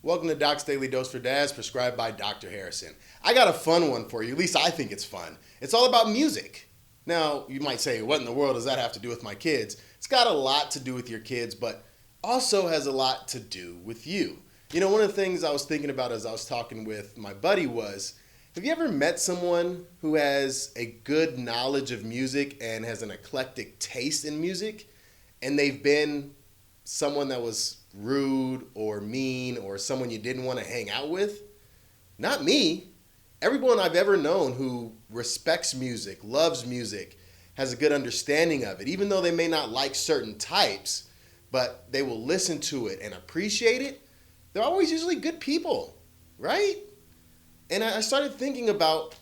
Welcome to Doc's Daily Dose for Dads, prescribed by Dr. Harrison. I got a fun one for you, at least I think it's fun. It's all about music. Now, you might say, what in the world does that have to do with my kids? It's got a lot to do with your kids, but also has a lot to do with you. You know, one of the things I was thinking about as I was talking with my buddy was, have you ever met someone who has a good knowledge of music and has an eclectic taste in music, and they've been someone that was rude or mean or someone you didn't want to hang out with? Not me. Everyone I've ever known who respects music, loves music, has a good understanding of it, even though they may not like certain types, but they will listen to it and appreciate it, they're always usually good people, right? And I started thinking about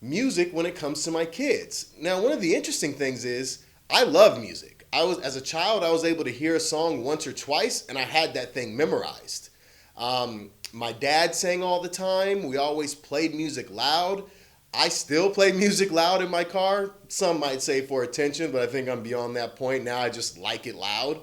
music when it comes to my kids. Now, one of the interesting things is I love music. As a child, I was able to hear a song once or twice, and I had that thing memorized. My dad sang all the time. We always played music loud. I still play music loud in my car. Some might say for attention, but I think I'm beyond that point. Now I just like it loud.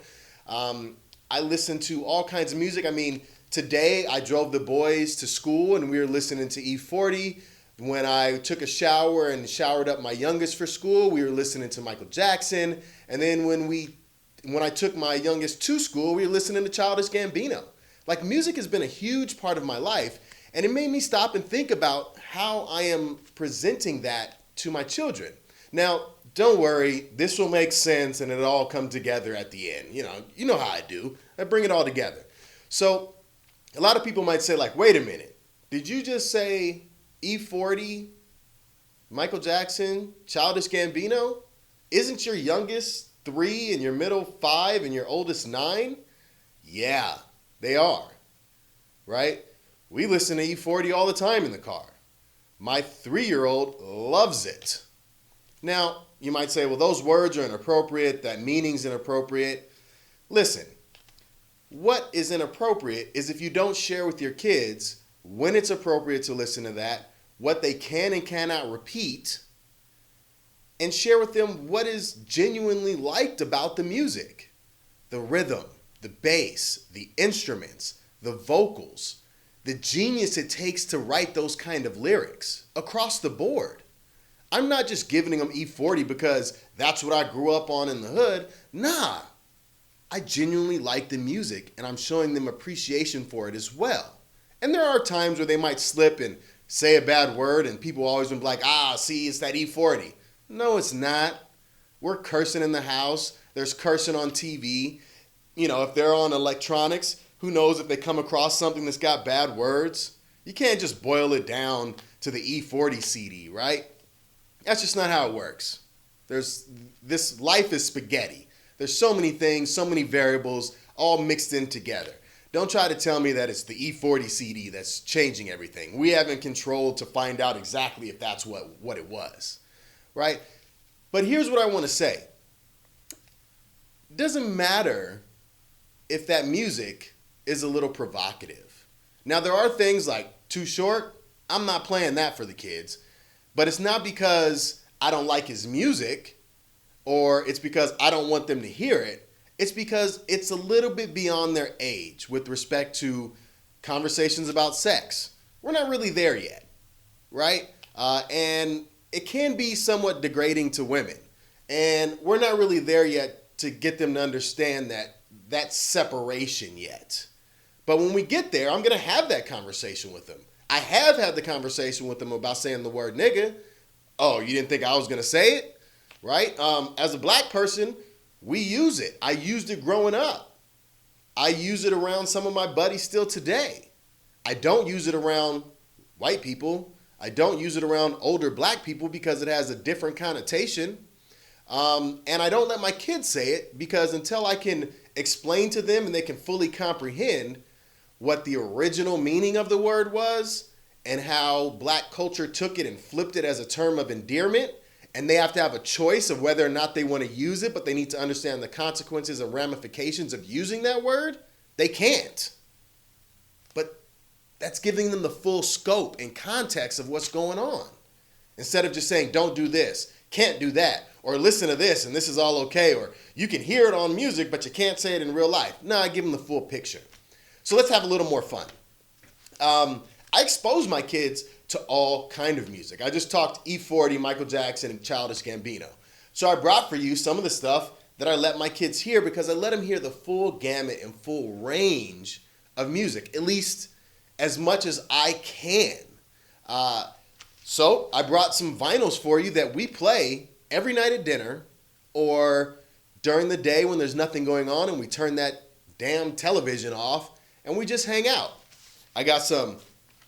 I listen to all kinds of music. I mean, today I drove the boys to school, and we were listening to E40. When I took a shower and showered up my youngest for school, we were listening to Michael Jackson. And then when I took my youngest to school, we were listening to Childish Gambino. Like, music has been a huge part of my life, and it made me stop and think about how I am presenting that to my children. Now, don't worry, this will make sense and it'll all come together at the end. You know how I do. I bring it all together. So a lot of people might say, like, wait a minute, did you just say E40, Michael Jackson, Childish Gambino? Isn't your youngest 3 and your middle 5 and your oldest 9? Yeah, they are, right? We listen to E40 all the time in the car. My 3-year-old loves it. Now, you might say, well, those words are inappropriate, that meaning's inappropriate. Listen, what is inappropriate is if you don't share with your kids when it's appropriate to listen to that, what they can and cannot repeat, and share with them what is genuinely liked about the music. The rhythm, the bass, the instruments, the vocals, the genius it takes to write those kind of lyrics across the board. I'm not just giving them E40 because that's what I grew up on in the hood. Nah, I genuinely like the music, and I'm showing them appreciation for it as well. And there are times where they might slip and say a bad word, and people always been like, see, it's that E40. No, it's not. We're cursing in the house. There's cursing on TV. You know, if they're on electronics, who knows if they come across something that's got bad words? You can't just boil it down to the E40 CD, right? That's just not how it works. This life is spaghetti. There's so many things, so many variables, all mixed in together. Don't try to tell me that it's the E40 CD that's changing everything. We haven't controlled to find out exactly if that's what it was, right? But here's what I want to say. It doesn't matter if that music is a little provocative. Now, there are things like Too Short. I'm not playing that for the kids. But it's not because I don't like his music or it's because I don't want them to hear it. It's because it's a little bit beyond their age with respect to conversations about sex. We're not really there yet, right? And it can be somewhat degrading to women. And we're not really there yet to get them to understand that separation yet. But when we get there, I'm going to have that conversation with them. I have had the conversation with them about saying the word nigga. Oh, you didn't think I was going to say it? Right? As a black person, we use it. I used it growing up. I use it around some of my buddies still today. I don't use it around white people. I don't use it around older black people because it has a different connotation. And I don't let my kids say it because until I can explain to them and they can fully comprehend what the original meaning of the word was and how black culture took it and flipped it as a term of endearment, and they have to have a choice of whether or not they want to use it, but they need to understand the consequences and ramifications of using that word, they can't. But that's giving them the full scope and context of what's going on. Instead of just saying, don't do this, can't do that, or listen to this and this is all okay, or you can hear it on music, but you can't say it in real life. No, I give them the full picture. So let's have a little more fun. I expose my kids to all kind of music. I just talked E40, Michael Jackson, and Childish Gambino. So I brought for you some of the stuff that I let my kids hear because I let them hear the full gamut and full range of music, at least as much as I can. So I brought some vinyls for you that we play every night at dinner or during the day when there's nothing going on and we turn that damn television off and we just hang out. I got some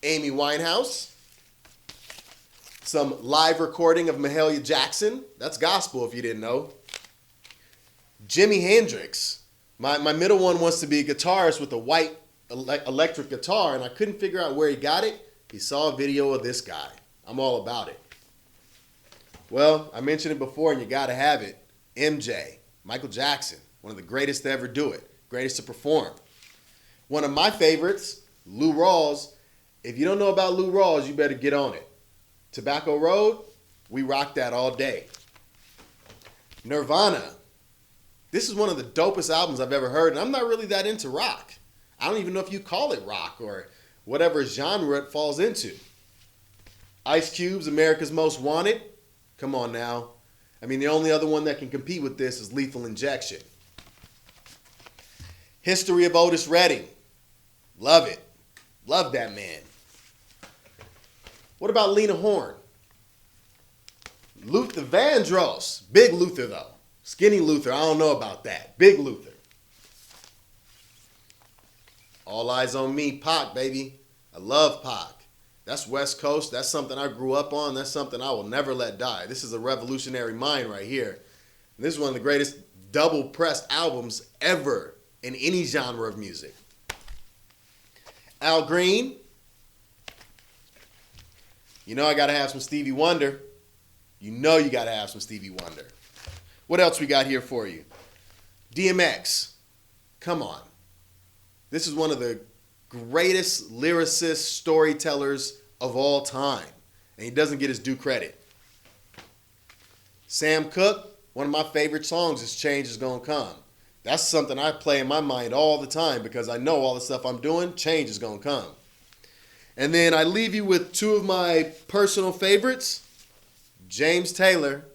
Amy Winehouse, some live recording of Mahalia Jackson. That's gospel if you didn't know. Jimi Hendrix. My middle one wants to be a guitarist with a white electric guitar, and I couldn't figure out where he got it. He saw a video of this guy. I'm all about it. Well, I mentioned it before, and you got to have it. MJ, Michael Jackson, one of the greatest to ever do it, greatest to perform. One of my favorites, Lou Rawls. If you don't know about Lou Rawls, you better get on it. Tobacco Road, we rock that all day. Nirvana. This is one of the dopest albums I've ever heard, and I'm not really that into rock. I don't even know if you call it rock or whatever genre it falls into. Ice Cube's America's Most Wanted. Come on now. I mean, the only other one that can compete with this is Lethal Injection. History of Otis Redding. Love it. Love that man. What about Lena Horne? Luther Vandross. Big Luther, though. Skinny Luther, I don't know about that. Big Luther. All Eyes on Me, Pac, baby. I love Pac. That's West Coast. That's something I grew up on. That's something I will never let die. This is a revolutionary mind right here. And this is one of the greatest double-pressed albums ever in any genre of music. Al Green. You know I got to have some Stevie Wonder. You know you got to have some Stevie Wonder. What else we got here for you? DMX. Come on. This is one of the greatest lyricists, storytellers of all time. And he doesn't get his due credit. Sam Cooke, one of my favorite songs is Change Is Gonna Come. That's something I play in my mind all the time because I know all the stuff I'm doing, change is gonna come. And then I leave you with two of my personal favorites. James Taylor.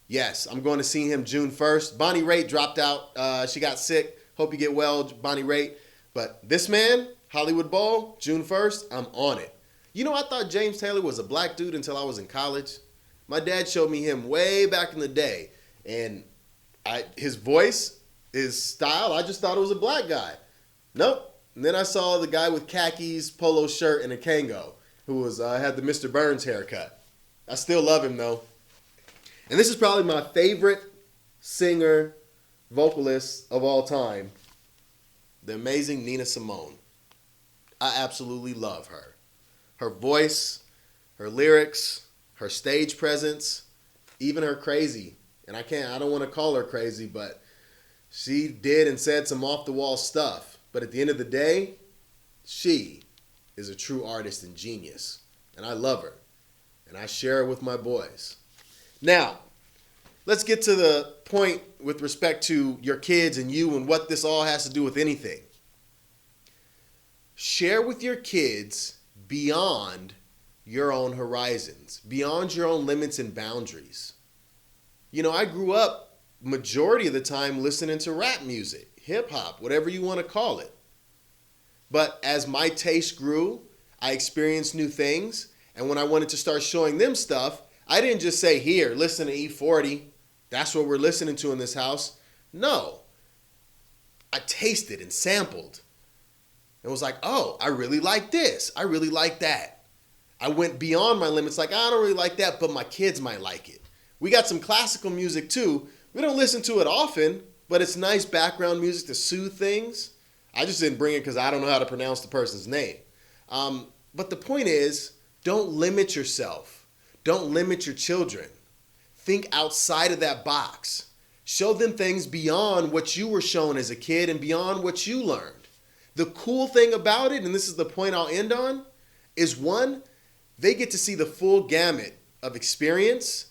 Yes, I'm going to see him June 1st. Bonnie Raitt dropped out. She got sick. Hope you get well, Bonnie Raitt. But this man, Hollywood Bowl, June 1st, I'm on it. You know, I thought James Taylor was a black dude until I was in college. My dad showed me him way back in the day. And his voice, his style, I just thought it was a black guy. Nope. And then I saw the guy with khakis, polo shirt, and a Kango who had the Mr. Burns haircut. I still love him, though. And this is probably my favorite singer, vocalist of all time, the amazing Nina Simone. I absolutely love her. Her voice, her lyrics, her stage presence, even her crazy. And I don't want to call her crazy, but she did and said some off-the-wall stuff. But at the end of the day, she is a true artist and genius. And I love her. And I share it with my boys. Now, let's get to the point with respect to your kids and you and what this all has to do with anything. Share with your kids beyond your own horizons, beyond your own limits and boundaries. You know, I grew up majority of the time listening to rap music, hip hop, whatever you want to call it. But as my taste grew, I experienced new things. And when I wanted to start showing them stuff, I didn't just say, here, listen to E40. That's what we're listening to in this house. No. I tasted and sampled. And was like, oh, I really like this. I really like that. I went beyond my limits. Like, I don't really like that, but my kids might like it. We got some classical music too. We don't listen to it often, but it's nice background music to soothe things. I just didn't bring it because I don't know how to pronounce the person's name. But the point is, don't limit yourself. Don't limit your children. Think outside of that box. Show them things beyond what you were shown as a kid and beyond what you learned. The cool thing about it, and this is the point I'll end on, is one, they get to see the full gamut of experience,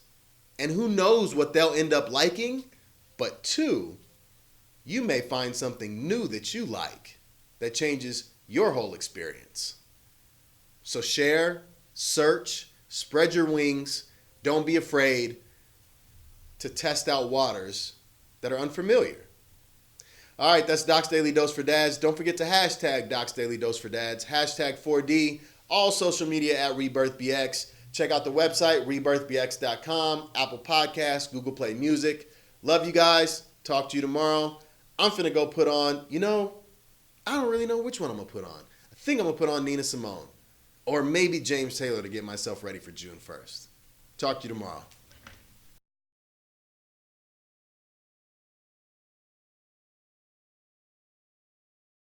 and who knows what they'll end up liking. But two, you may find something new that you like that changes your whole experience. So share, search, spread your wings. Don't be afraid to test out waters that are unfamiliar. All right, that's Doc's Daily Dose for Dads. Don't forget to hashtag Doc's Daily Dose for Dads, hashtag 4D, all social media at rebirthbx. Check out the website, rebirthbx.com, Apple Podcasts, Google Play Music. Love you guys. Talk to you tomorrow. I'm finna go put on, I don't really know which one I'm gonna put on. I think I'm gonna put on Nina Simone or maybe James Taylor to get myself ready for June 1st. Talk to you tomorrow.